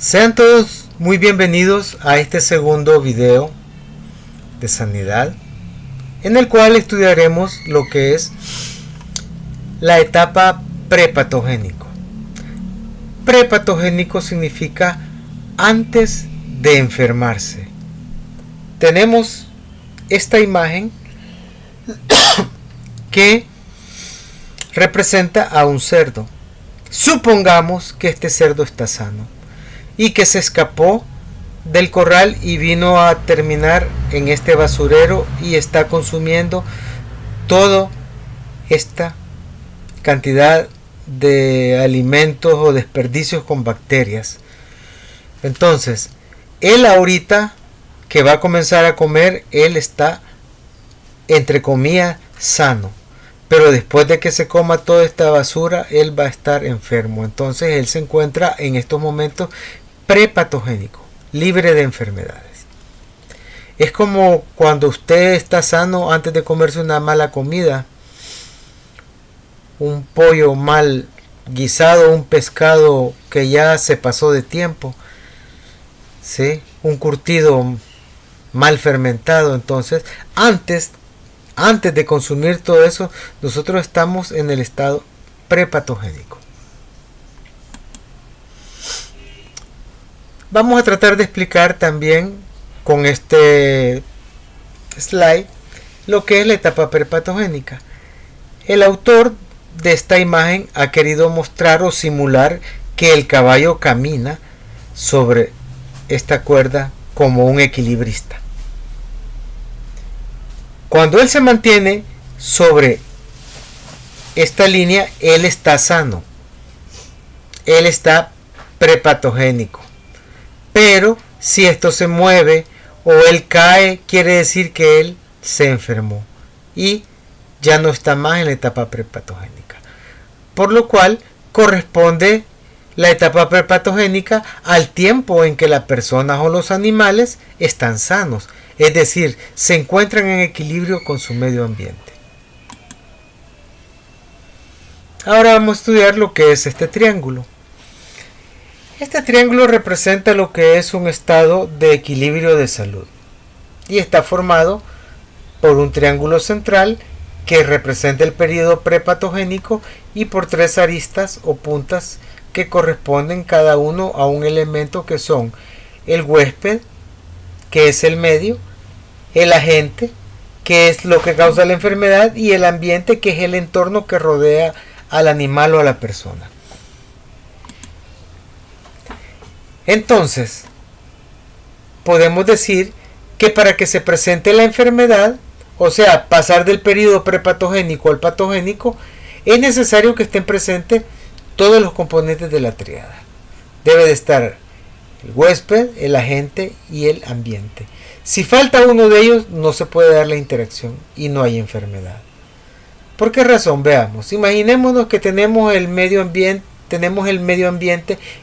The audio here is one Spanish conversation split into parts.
Sean todos muy bienvenidos a este segundo video de sanidad, en el cual estudiaremos lo que es la etapa prepatogénico. Prepatogénico significa antes de enfermarse. Tenemos esta imagen que representa a un cerdo. Supongamos que este cerdo está sano y que se escapó del corral y vino a terminar en este basurero y está consumiendo toda esta cantidad de alimentos o desperdicios con bacterias. Entonces, él ahorita que va a comenzar a comer, él está entre comillas sano, pero después de que se coma toda esta basura, él va a estar enfermo. Entonces él se encuentra en estos momentos prepatogénico, libre de enfermedades. Es como cuando usted está sano antes de comerse una mala comida, un pollo mal guisado, un pescado que ya se pasó de tiempo, ¿sí? Un curtido mal fermentado. Entonces antes de consumir todo eso, nosotros estamos en el estado prepatogénico. Vamos a tratar de explicar también con este slide lo que es la etapa prepatogénica. El autor de esta imagen ha querido mostrar o simular que el caballo camina sobre esta cuerda como un equilibrista. Cuando él se mantiene sobre esta línea, él está sano, él está prepatogénico. Pero si esto se mueve o él cae, quiere decir que él se enfermó y ya no está más en la etapa prepatogénica. Por lo cual corresponde la etapa prepatogénica al tiempo en que las personas o los animales están sanos, es decir, se encuentran en equilibrio con su medio ambiente. Ahora vamos a estudiar lo que es este triángulo. Este triángulo representa lo que es un estado de equilibrio de salud y está formado por un triángulo central que representa el periodo prepatogénico y por tres aristas o puntas que corresponden cada uno a un elemento que son el huésped, que es el medio, el agente, que es lo que causa la enfermedad, y el ambiente, que es el entorno que rodea al animal o a la persona. Entonces, podemos decir que para que se presente la enfermedad, o sea, pasar del periodo prepatogénico al patogénico, es necesario que estén presentes todos los componentes de la tríada. Debe de estar el huésped, el agente y el ambiente. Si falta uno de ellos, no se puede dar la interacción y no hay enfermedad. ¿Por qué razón? Veamos. Imaginémonos que tenemos el medio ambiente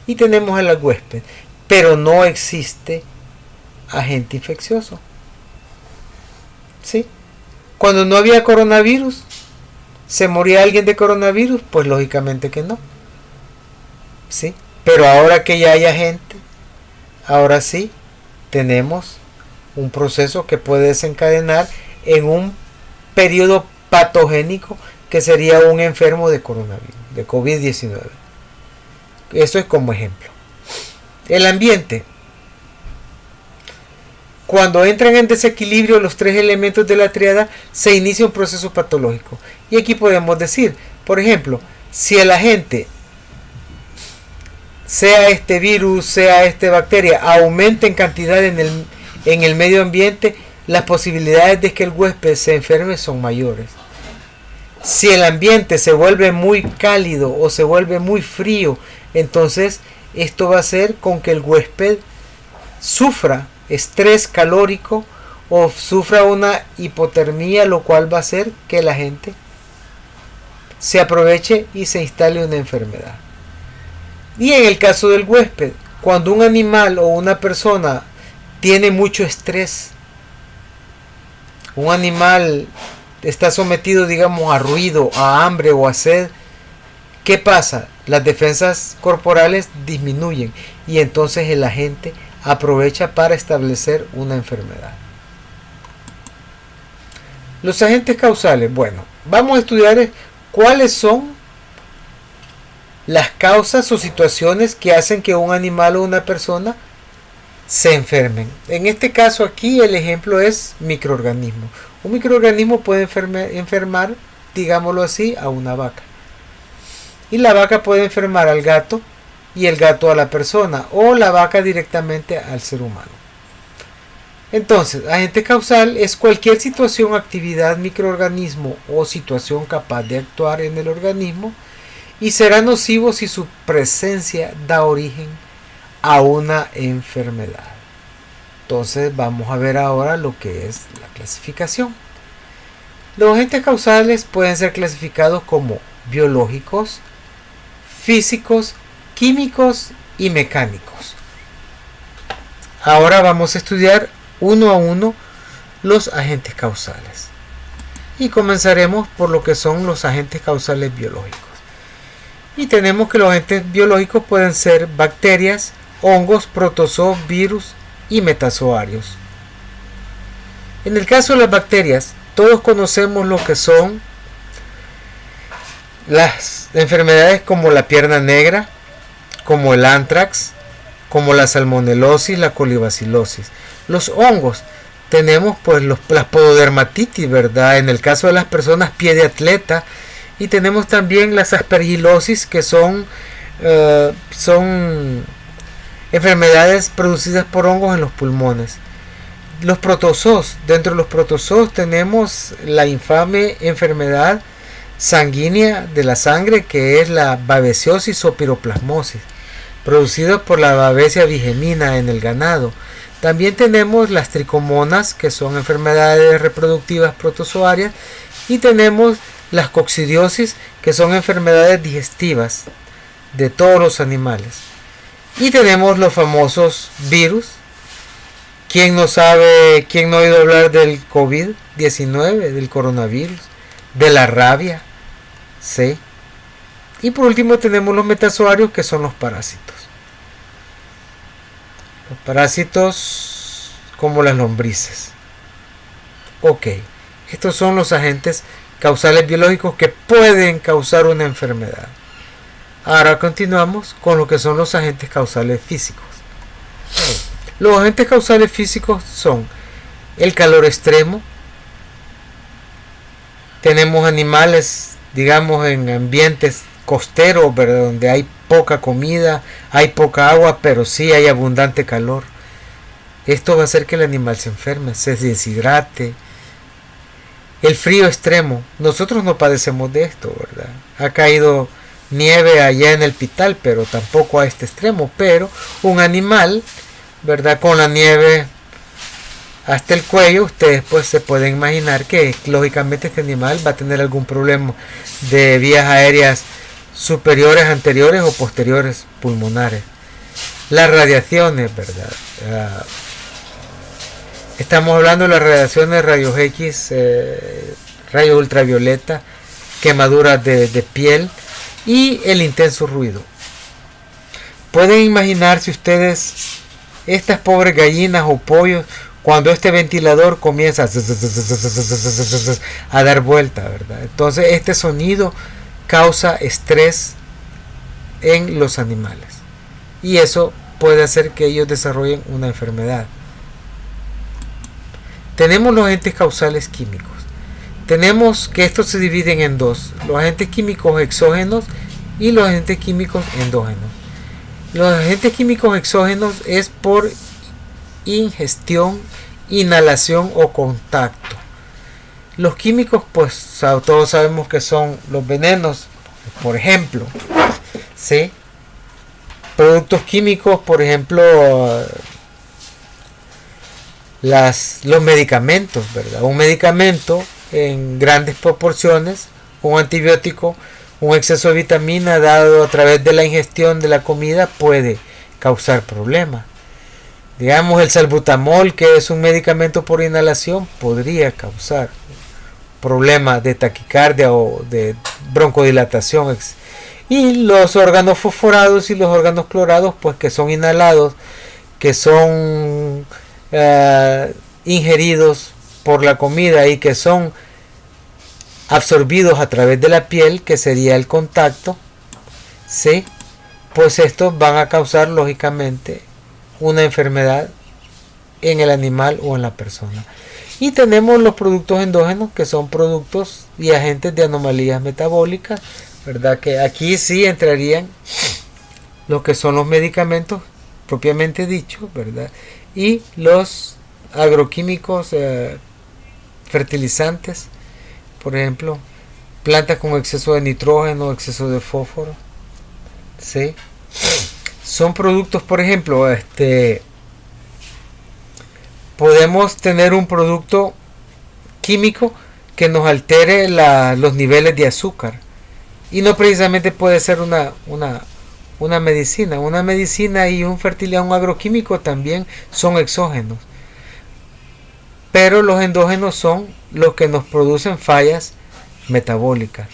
y tenemos al huésped, pero no existe agente infeccioso. ¿Sí? Cuando no había coronavirus, ¿se moría alguien de coronavirus? Pues lógicamente que no. ¿Sí? Pero ahora que ya hay agente, ahora sí tenemos un proceso que puede desencadenar en un periodo patogénico que sería un enfermo de coronavirus, de COVID-19. Eso es como ejemplo. El ambiente. Cuando entran en desequilibrio los tres elementos de la tríada, se inicia un proceso patológico. Y aquí podemos decir, por ejemplo, si el agente, sea este virus, sea esta bacteria, aumenta en cantidad en el medio ambiente, las posibilidades de que el huésped se enferme son mayores. Si el ambiente se vuelve muy cálido o se vuelve muy frío, entonces esto va a hacer con que el huésped sufra estrés calórico o sufra una hipotermia, lo cual va a hacer que la gente se aproveche y se instale una enfermedad. Y en el caso del huésped, cuando un animal o una persona tiene mucho estrés, un animal está sometido, digamos, a ruido, a hambre o a sed, ¿Qué pasa? Las defensas corporales disminuyen y entonces el agente aprovecha para establecer una enfermedad. Los agentes causales. Bueno, vamos a estudiar cuáles son las causas o situaciones que hacen que un animal o una persona se enfermen. En este caso aquí el ejemplo es microorganismo. Un microorganismo puede enfermar, digámoslo así, a una vaca. Y la vaca puede enfermar al gato y el gato a la persona, o la vaca directamente al ser humano. Entonces, agente causal es cualquier situación, actividad, microorganismo o situación capaz de actuar en el organismo y será nocivo si su presencia da origen a una enfermedad. Entonces vamos a ver ahora lo que es la clasificación. Los agentes causales pueden ser clasificados como biológicos, físicos, químicos y mecánicos. Ahora vamos a estudiar uno a uno los agentes causales. Y comenzaremos por lo que son los agentes causales biológicos. Y tenemos que los agentes biológicos pueden ser bacterias, hongos, protozoos, virus y metazoarios. En el caso de las bacterias, todos conocemos lo que son las enfermedades como la pierna negra, como el anthrax, como la salmonelosis, la colibacilosis. Los hongos, tenemos pues las pododermatitis, ¿verdad? En el caso de las personas, pie de atleta. Y tenemos también las aspergilosis, que son enfermedades producidas por hongos en los pulmones. Los protozoos, dentro de los protozoos tenemos la infame enfermedad sanguínea de la sangre, que es la babesiosis o piroplasmosis, producida por la babesia bigemina en el ganado. También tenemos las tricomonas, que son enfermedades reproductivas protozoarias, y tenemos las coccidiosis, que son enfermedades digestivas de todos los animales. Y tenemos los famosos virus. ¿Quién no sabe, quién no ha oído hablar del COVID-19, del coronavirus, de la rabia? Sí. Y por último tenemos los metazoarios, que son los parásitos. Los parásitos como las lombrices. Ok, estos son los agentes causales biológicos que pueden causar una enfermedad. Ahora continuamos con lo que son los agentes causales físicos. Los agentes causales físicos son el calor extremo. Tenemos animales, digamos, en ambientes costeros, ¿verdad? Donde hay poca comida, hay poca agua, pero sí hay abundante calor. Esto va a hacer que el animal se enferme, se deshidrate. El frío extremo, nosotros no padecemos de esto, ¿verdad? Ha caído nieve allá en el Pital, pero tampoco a este extremo. Pero un animal, ¿verdad? Con la nieve hasta el cuello, ustedes pues se pueden imaginar que lógicamente este animal va a tener algún problema de vías aéreas superiores, anteriores o posteriores pulmonares. Las radiaciones, ¿verdad? Estamos hablando de las radiaciones rayos X, rayos ultravioleta, quemaduras de piel y el intenso ruido. Pueden imaginarse ustedes estas pobres gallinas o pollos cuando este ventilador comienza a dar vuelta, ¿verdad? Entonces este sonido causa estrés en los animales y eso puede hacer que ellos desarrollen una enfermedad. Tenemos los agentes causales químicos. Tenemos que estos se dividen en dos: los agentes químicos exógenos y los agentes químicos endógenos. Los agentes químicos exógenos es por ingestión, inhalación o contacto. Los químicos, pues todos sabemos que son los venenos, por ejemplo, ¿sí? Productos químicos, por ejemplo, los medicamentos, ¿verdad? Un medicamento en grandes proporciones, un antibiótico, un exceso de vitamina dado a través de la ingestión de la comida puede causar problemas. Digamos, el salbutamol, que es un medicamento por inhalación, podría causar problemas de taquicardia o de broncodilatación Y los órganos fosforados y los órganos clorados, pues que son inhalados, que son ingeridos por la comida y que son absorbidos a través de la piel, que sería el contacto, ¿sí? Pues estos van a causar lógicamente una enfermedad en el animal o en la persona. Y tenemos los productos endógenos, que son productos y agentes de anomalías metabólicas, ¿verdad? Que aquí sí entrarían lo que son los medicamentos propiamente dichos, ¿verdad? Y los agroquímicos, fertilizantes, por ejemplo, plantas con exceso de nitrógeno, exceso de fósforo, ¿sí? Son productos, por ejemplo, podemos tener un producto químico que nos altere los niveles de azúcar, y no precisamente puede ser una medicina. Una medicina y un agroquímico también son exógenos, pero los endógenos son los que nos producen fallas metabólicas.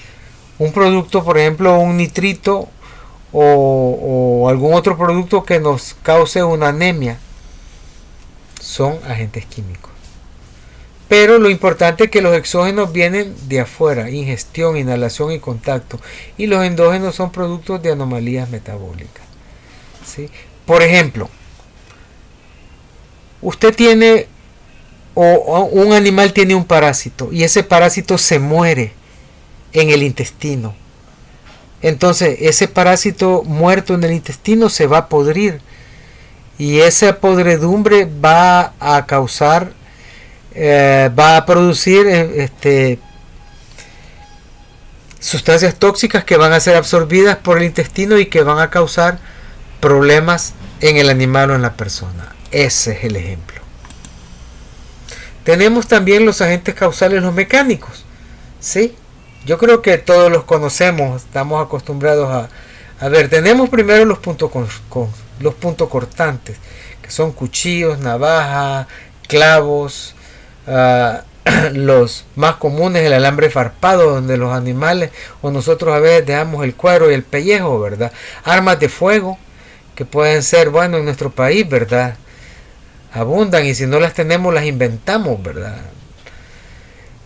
Un producto, por ejemplo, un nitrito o algún otro producto que nos cause una anemia, son agentes químicos. Pero lo importante es que los exógenos vienen de afuera: ingestión, inhalación y contacto. Y los endógenos son productos de anomalías metabólicas, ¿sí? Por ejemplo, usted tiene, o un animal tiene un parásito, y ese parásito se muere en el intestino. Entonces ese parásito muerto en el intestino se va a podrir, y esa podredumbre va a causar, va a producir sustancias tóxicas que van a ser absorbidas por el intestino y que van a causar problemas en el animal o en la persona. Ese es el ejemplo. Tenemos también los agentes causales, los mecánicos, ¿sí? Yo creo que todos los conocemos, estamos acostumbrados a ver. Tenemos primero los puntos cortantes, que son cuchillos, navajas, clavos, los más comunes, el alambre farpado, donde los animales o nosotros a veces dejamos el cuero y el pellejo, ¿verdad? Armas de fuego, que pueden ser, bueno, en nuestro país, ¿verdad?, abundan, y si no las tenemos las inventamos, ¿verdad?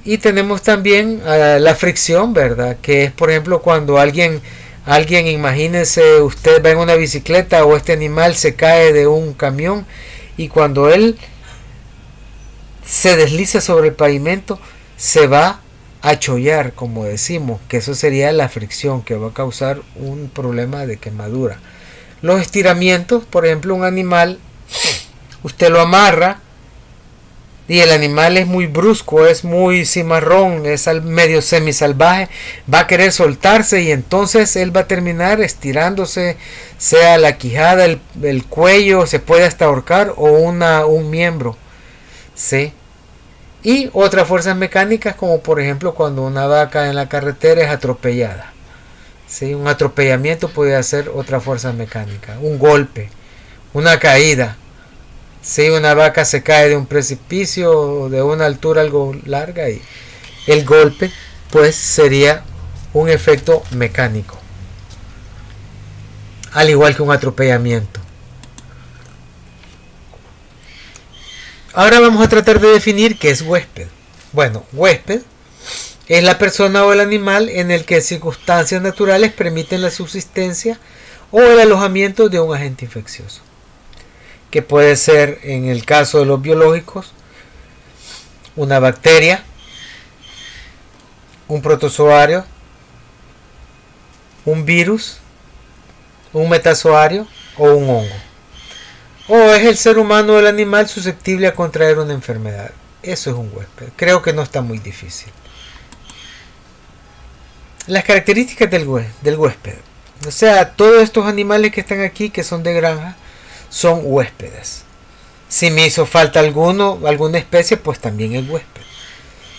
Y tenemos también la fricción, ¿verdad?, que es, por ejemplo, cuando alguien, imagínese, usted va en una bicicleta o este animal se cae de un camión, y cuando él se desliza sobre el pavimento se va a chollar, como decimos, que eso sería la fricción, que va a causar un problema de quemadura. Los estiramientos, por ejemplo, un animal, usted lo amarra y el animal es muy brusco, es muy cimarrón, es medio semisalvaje, va a querer soltarse, y entonces él va a terminar estirándose, sea la quijada, el cuello, se puede hasta ahorcar, o un miembro, ¿sí? Y otras fuerzas mecánicas, como por ejemplo cuando una vaca en la carretera es atropellada, ¿sí? Un atropellamiento puede ser otra fuerza mecánica, un golpe, una caída. Si una vaca se cae de un precipicio de una altura algo larga, y el golpe pues sería un efecto mecánico, al igual que un atropellamiento. Ahora vamos a tratar de definir qué es huésped. Bueno, huésped es la persona o el animal en el que circunstancias naturales permiten la subsistencia o el alojamiento de un agente infeccioso, que puede ser, en el caso de los biológicos, una bacteria, un protozoario, un virus, un metazoario o un hongo. O es el ser humano o el animal susceptible a contraer una enfermedad. Eso es un huésped. Creo que no está muy difícil. Las características del huésped. O sea, todos estos animales que están aquí, que son de granja, son huéspedes. Si me hizo falta alguna especie, pues también es huésped.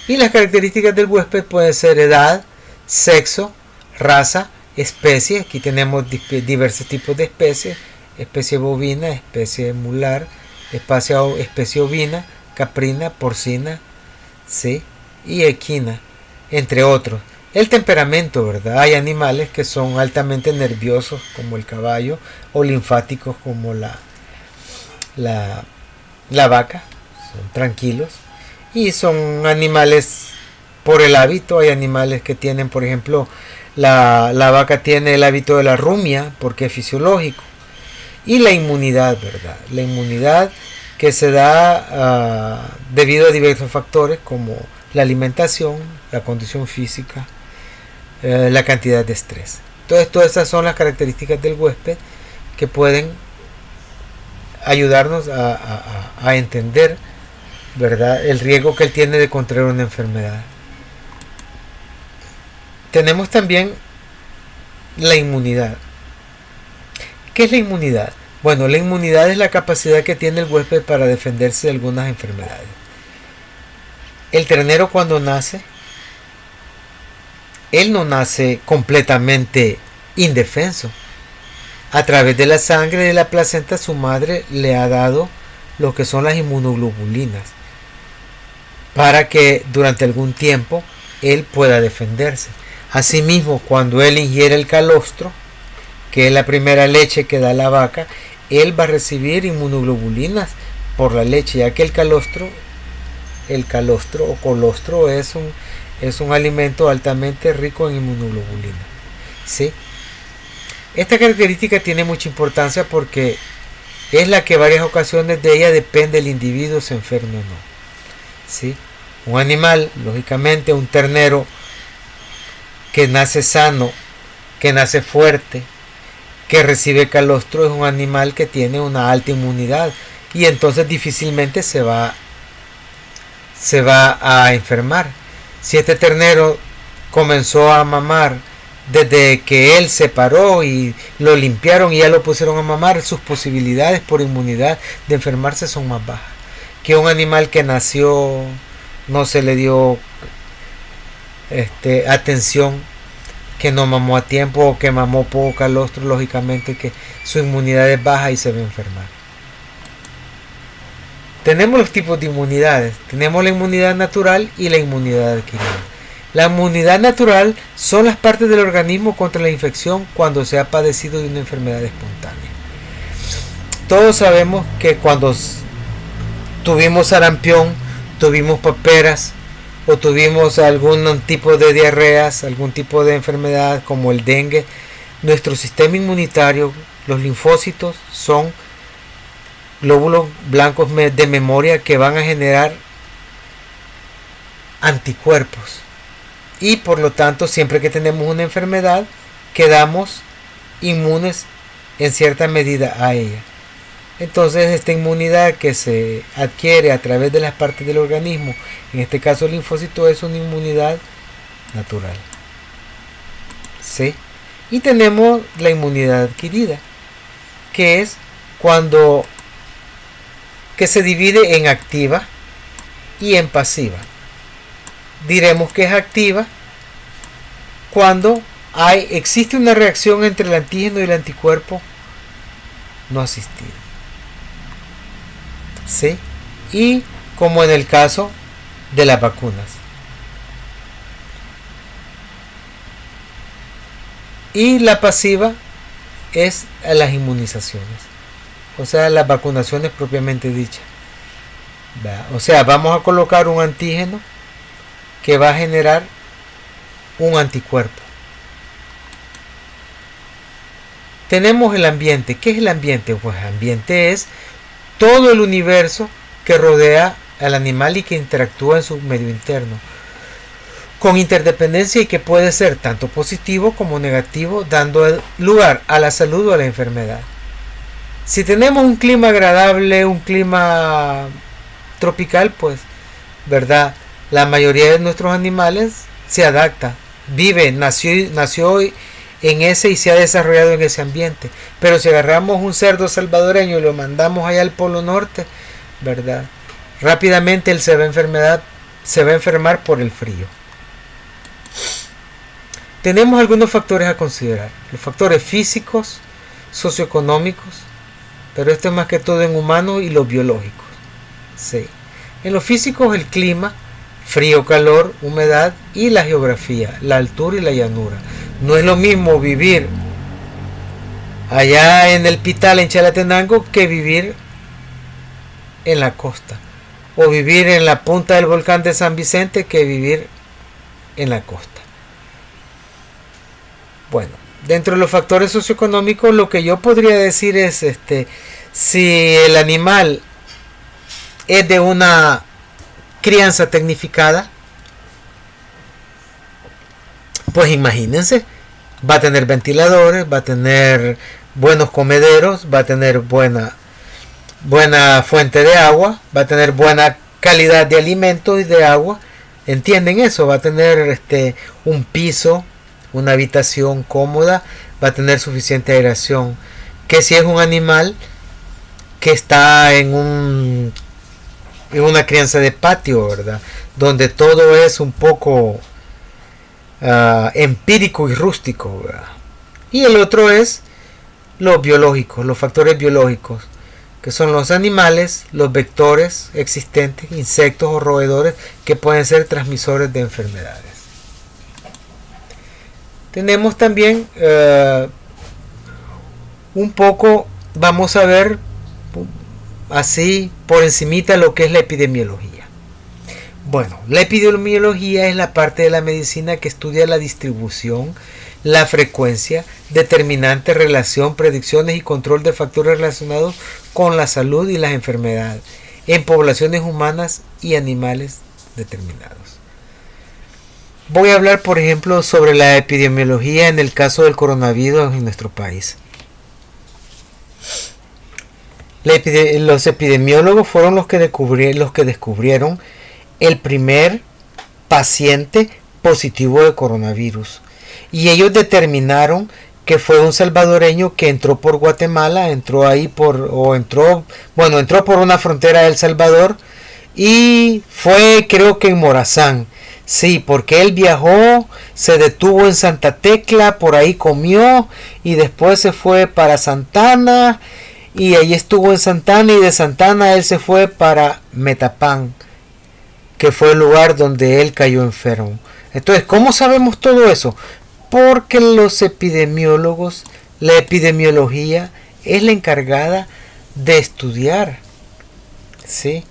Y las características del huésped pueden ser edad, sexo, raza, especie. Aquí tenemos diversos tipos de especies: especie bovina, especie mular, especie ovina, caprina, porcina, ¿sí?, y equina, entre otros. El temperamento, ¿verdad? Hay animales que son altamente nerviosos como el caballo o linfáticos como la vaca, son tranquilos y son animales por el hábito. Hay animales que tienen, por ejemplo, la vaca tiene el hábito de la rumia porque es fisiológico. Y la inmunidad, ¿verdad? La inmunidad que se da debido a diversos factores como la alimentación, la condición física, la cantidad de estrés. Entonces, todas esas son las características del huésped que pueden ayudarnos a entender, ¿verdad?, el riesgo que él tiene de contraer una enfermedad. Tenemos también la inmunidad. ¿Qué es la inmunidad? Bueno, la inmunidad es la capacidad que tiene el huésped para defenderse de algunas enfermedades. El ternero cuando nace, él no nace completamente indefenso. A través de la sangre de la placenta su madre le ha dado lo que son las inmunoglobulinas para que durante algún tiempo él pueda defenderse. Asimismo, cuando él ingiere el calostro, que es la primera leche que da la vaca, él va a recibir inmunoglobulinas por la leche, ya que el calostro o colostro es un alimento altamente rico en inmunoglobulina. ¿Sí? Esta característica tiene mucha importancia porque es la que en varias ocasiones de ella depende el individuo se enferme o no. ¿Sí? Un animal, lógicamente un ternero que nace sano, que nace fuerte, que recibe calostro, es un animal que tiene una alta inmunidad y entonces difícilmente se va a enfermar. Si este ternero comenzó a mamar desde que él se paró y lo limpiaron y ya lo pusieron a mamar, sus posibilidades por inmunidad de enfermarse son más bajas que un animal que nació, no se le dio atención, que no mamó a tiempo o que mamó poco calostro, lógicamente que su inmunidad es baja y se va a enfermar. Tenemos los tipos de inmunidades. Tenemos la inmunidad natural y la inmunidad adquirida. La inmunidad natural son las partes del organismo contra la infección cuando se ha padecido de una enfermedad espontánea. Todos sabemos que cuando tuvimos sarampión, tuvimos paperas o tuvimos algún tipo de diarreas, algún tipo de enfermedad como el dengue, nuestro sistema inmunitario, los linfocitos son glóbulos blancos de memoria que van a generar anticuerpos y por lo tanto siempre que tenemos una enfermedad quedamos inmunes en cierta medida a ella. Entonces esta inmunidad que se adquiere a través de las partes del organismo, en este caso el linfocito, es una inmunidad natural. ¿Sí? Y tenemos la inmunidad adquirida, que es que se divide en activa y en pasiva. Diremos que es activa cuando existe una reacción entre el antígeno y el anticuerpo no asistido. ¿Sí? Y como en el caso de las vacunas. Y la pasiva es las inmunizaciones, o sea, las vacunaciones propiamente dichas. O sea, vamos a colocar un antígeno que va a generar un anticuerpo. Tenemos el ambiente. ¿Qué es el ambiente? Pues el ambiente es todo el universo que rodea al animal y que interactúa en su medio interno, con interdependencia y que puede ser tanto positivo como negativo, dando lugar a la salud o a la enfermedad. Si tenemos un clima agradable, un clima tropical, pues, ¿verdad?, la mayoría de nuestros animales se adapta, vive, nació en ese y se ha desarrollado en ese ambiente. Pero si agarramos un cerdo salvadoreño y lo mandamos allá al Polo Norte, ¿verdad?, rápidamente él se va a enfermar por el frío. Tenemos algunos factores a considerar, los factores físicos, socioeconómicos, pero esto es más que todo en humanos y los biológicos. Sí. En los físicos, el clima frío, calor, humedad y la geografía, la altura y la llanura. No es lo mismo vivir allá en el Pital, en Chalatenango, que vivir en la costa, o vivir en la punta del volcán de San Vicente que vivir en la costa. Bueno, dentro de los factores socioeconómicos, lo que yo podría decir es si el animal es de una crianza tecnificada, pues imagínense, va a tener ventiladores, va a tener buenos comederos, va a tener buena fuente de agua, va a tener buena calidad de alimentos y de agua. ¿Entienden eso? Va a tener un piso, una habitación cómoda, va a tener suficiente aireación. Que si es un animal que está en una crianza de patio, ¿verdad? Donde todo es un poco empírico y rústico, ¿verdad? Y el otro es los biológicos, los factores biológicos, que son los animales, los vectores existentes, insectos o roedores que pueden ser transmisores de enfermedades. Tenemos también un poco, vamos a ver así por encimita lo que es la epidemiología. Bueno, la epidemiología es la parte de la medicina que estudia la distribución, la frecuencia, determinante, relación, predicciones y control de factores relacionados con la salud y las enfermedades en poblaciones humanas y animales determinados. Voy a hablar, por ejemplo, sobre la epidemiología en el caso del coronavirus en nuestro país. Los epidemiólogos fueron los que descubrieron el primer paciente positivo de coronavirus. Y ellos determinaron que fue un salvadoreño que entró por Guatemala, entró por una frontera de El Salvador y fue, creo que en Morazán. Sí, porque él viajó, se detuvo en Santa Tecla, por ahí comió y después se fue para Santana y ahí estuvo en Santana, y de Santana él se fue para Metapán, que fue el lugar donde él cayó enfermo. Entonces, ¿cómo sabemos todo eso? Porque los epidemiólogos, la epidemiología es la encargada de estudiar, ¿sí?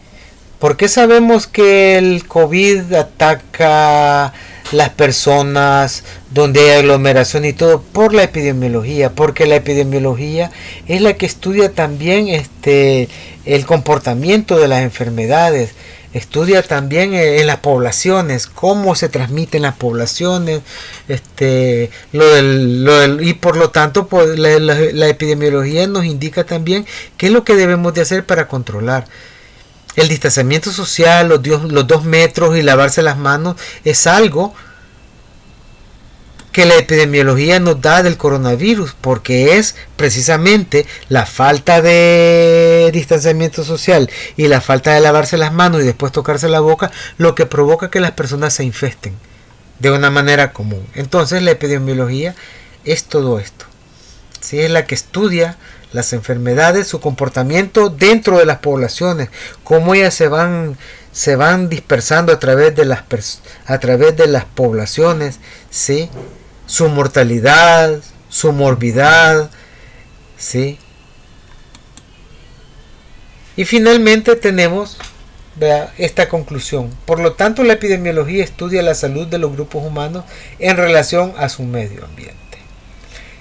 ¿Por qué sabemos que el COVID ataca las personas donde hay aglomeración y todo? Por la epidemiología, porque la epidemiología es la que estudia también el comportamiento de las enfermedades. Estudia también en las poblaciones, cómo se transmiten las poblaciones, y por lo tanto pues, la epidemiología nos indica también qué es lo que debemos de hacer para controlar. El distanciamiento social, los 2 metros y lavarse las manos es algo que la epidemiología nos da del coronavirus, porque es precisamente la falta de distanciamiento social y la falta de lavarse las manos y después tocarse la boca lo que provoca que las personas se infecten de una manera común. Entonces la epidemiología es todo esto. ¿Sí? Es la que estudia las enfermedades, su comportamiento dentro de las poblaciones, cómo ellas se van dispersando a través de las poblaciones, ¿sí? Su mortalidad, su morbidad, ¿sí? Y finalmente tenemos esta conclusión. Por lo tanto, la epidemiología estudia la salud de los grupos humanos en relación a su medio ambiente.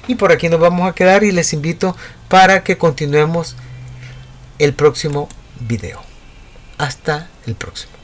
Y por aquí nos vamos a quedar y les invito para que continuemos el próximo video. Hasta el próximo.